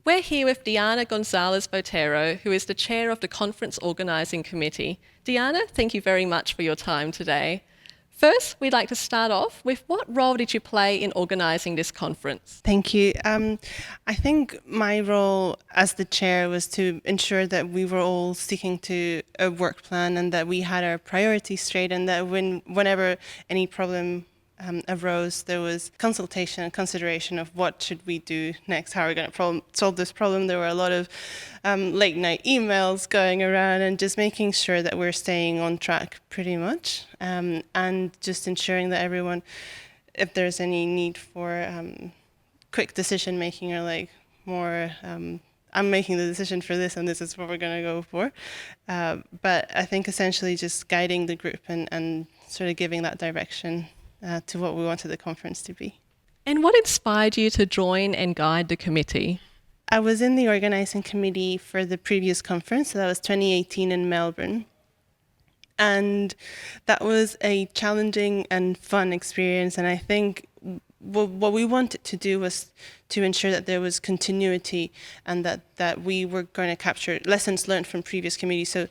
We're here with Diana Gonzalez Botero, who is the chair of the Conference Organising Committee. Diana, thank you very much for your time today. First, we'd like to start off with what role did you play in organising this conference? Thank you. I think my role as the chair was to ensure that we were all sticking to a work plan and that we had our priorities straight, and that whenever any problem arose, there was consultation and consideration of what should we do next, how are we going to solve this problem. There were a lot of late night emails going around, and just making sure that we're staying on track pretty much, and just ensuring that everyone, if there's any need for quick decision making, or like more I'm making the decision for this and this is what we're going to go for. But I think essentially just guiding the group and sort of giving that direction to what we wanted the conference to be. And what inspired you to join and guide the committee? I was in the organising committee for the previous conference, so that was 2018 in Melbourne. And that was a challenging and fun experience. And I think what we wanted to do was to ensure that there was continuity, and that we were going to capture lessons learned from previous committees. So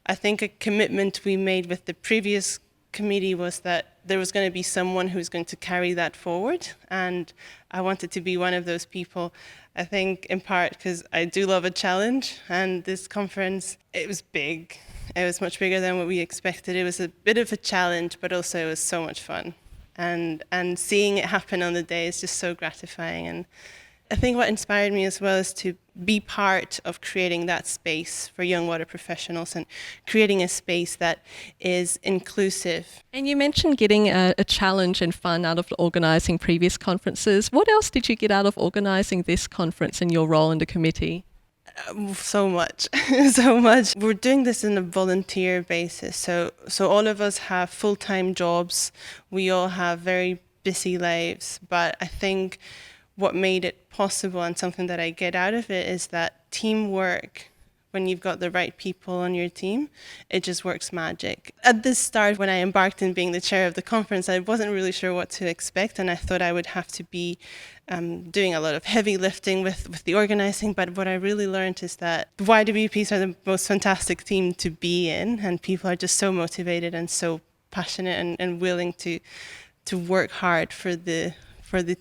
I think a commitment we made with the previous committee was that there was going to be someone who was going to carry that forward, and I wanted to be one of those people. I think in part because I do love a challenge, and this conference, it was big. It was much bigger than what we expected. It was a bit of a challenge, but also it was so much fun. And seeing it happen on the day is just so gratifying. And I think what inspired me as well is to be part of creating that space for young water professionals, and creating a space that is inclusive. And you mentioned getting a challenge and fun out of organising previous conferences. What else did you get out of organising this conference and your role in the committee? So much, so much. We're doing this on a volunteer basis. So all of us have full-time jobs. We all have very busy lives. But I think what made it possible, and something that I get out of it, is that teamwork. When you've got the right people on your team, it just works magic. At the start, when I embarked in being the chair of the conference, I wasn't really sure what to expect, and I thought I would have to be doing a lot of heavy lifting with the organizing. But what I really learned is that YWPs are the most fantastic team to be in, and people are just so motivated and so passionate and willing to work hard for the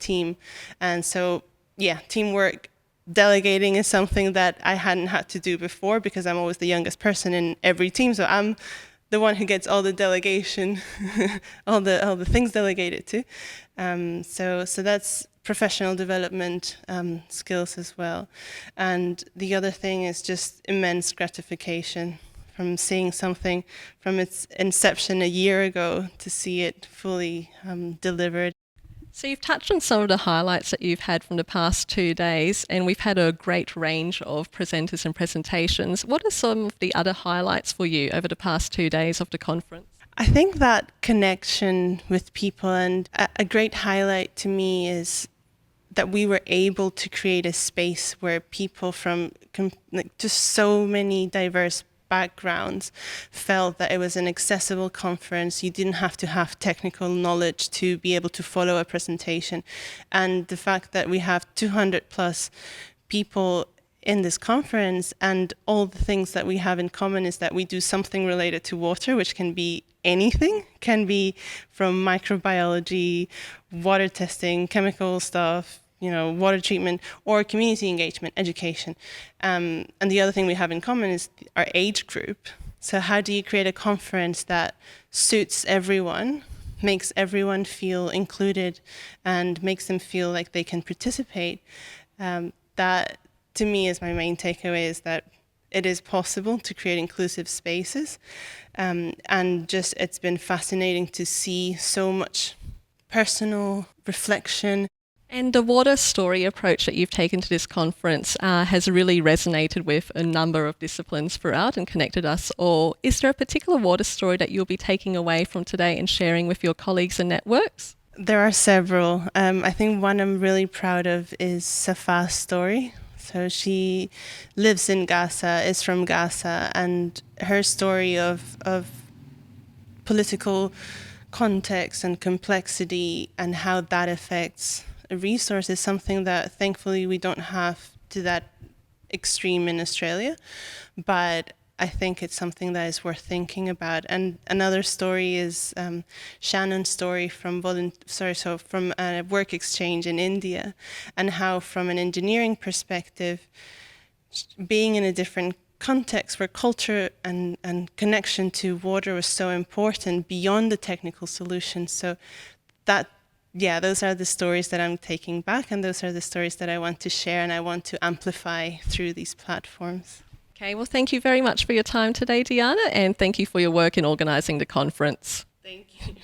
team. And so, yeah, teamwork. Delegating is something that I hadn't had to do before, because I'm always the youngest person in every team. So I'm the one who gets all the delegation, all the things delegated to. So that's professional development skills as well. And the other thing is just immense gratification from seeing something from its inception a year ago to see it fully delivered. So you've touched on some of the highlights that you've had from the past 2 days, and we've had a great range of presenters and presentations. What are some of the other highlights for you over the past 2 days of the conference? I think that connection with people, and a great highlight to me is that we were able to create a space where people from just so many diverse backgrounds felt that it was an accessible conference. You didn't have to have technical knowledge to be able to follow a presentation. And the fact that we have 200 plus people in this conference, and all the things that we have in common is that we do something related to water, which can be anything, can be from microbiology, water testing, chemical stuff, water treatment, or community engagement, education. And the other thing we have in common is our age group. So how do you create a conference that suits everyone, makes everyone feel included, and makes them feel like they can participate? That, to me, is my main takeaway, is that it is possible to create inclusive spaces. And just it's been fascinating to see so much personal reflection. And the water story approach that you've taken to this conference has really resonated with a number of disciplines throughout and connected us all. Is there a particular water story that you'll be taking away from today and sharing with your colleagues and networks? There are several. I think one I'm really proud of is Safa's story. So she lives in Gaza, is from Gaza, and her story of political context and complexity, and how that affects a resource, is something that thankfully we don't have to that extreme in Australia, but I think it's something that is worth thinking about. And another story is Shannon's story from from a work exchange in India, and how from an engineering perspective, being in a different context where culture and connection to water was so important beyond the technical solutions. So that, yeah, those are the stories that I'm taking back, and those are the stories that I want to share and I want to amplify through these platforms. Okay, well, thank you very much for your time today, Diana, and thank you for your work in organising the conference. Thank you.